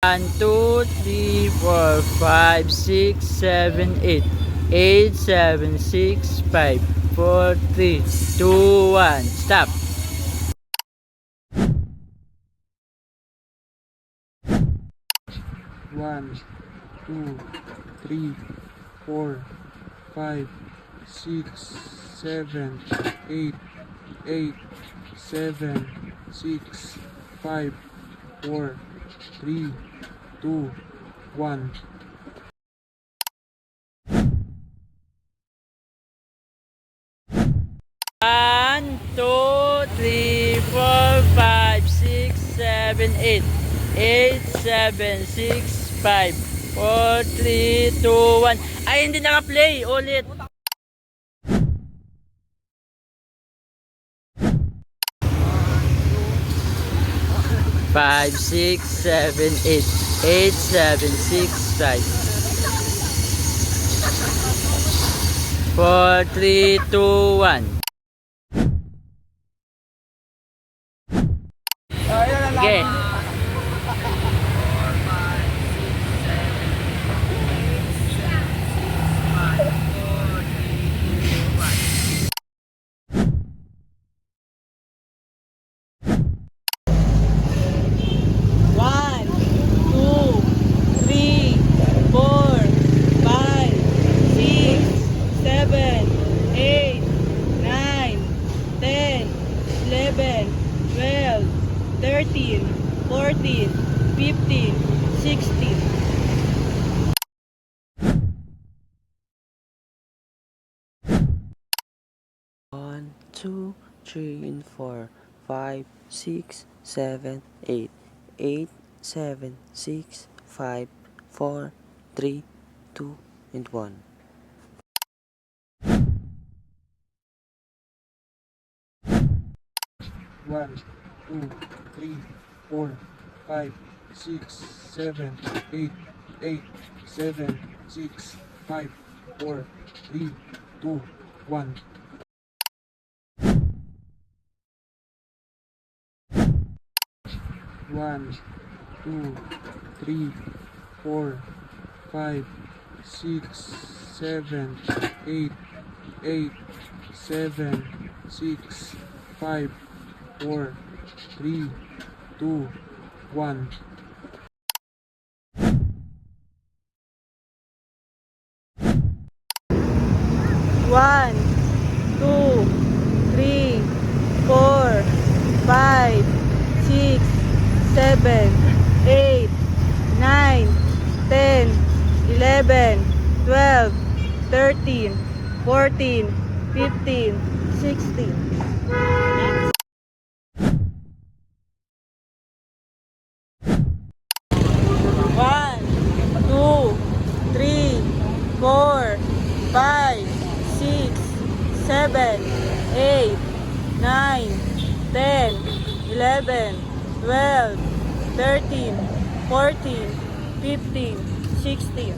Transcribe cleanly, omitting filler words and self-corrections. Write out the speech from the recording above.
1, 2, 3, 4, 5, 6, 7, 8. 8, 7, 6, 5, 4, 3, 2, 1. Stop. One, two, three, 4, 5, 6, 7, 8, 8, 7, 6, 5, 4, 3, 2, 1. 1, 2, 3, 4, 5, 6, 7, 8. 8, 7, 6, 5, 4, 3, 2, 1. Ay, hindi naka-play. Ulit. 5, 6, 7, 8. 8, 7, 6, 5. 4, 3, 2, 1. Okay. One, two, three, four, five, six, seven, eight, nine, 10, 11, 12, 13, 14, 15, 16. One, two, three, and 4, 5, 6, 7, 8. 8, 7, 6, 5, 4, 3, 2, and 1. One, two, three, 4, 5, 6, 7, 8, 8, 7, 6, 5, 4, 3, 2, 1. 1, 2, 3, 4, 5, 6, 7, 8, 8, 7, 6, 5, 4, 3, 2, 1. 1, 2, 3, 4, 5, 6, 7, 8, 9, 10, 11, 12, 13, 14, 15, 16. One, two, three, 4, 5, 6, 7, 8, 9, 10, 11, 12, 13, 14, 15, 16.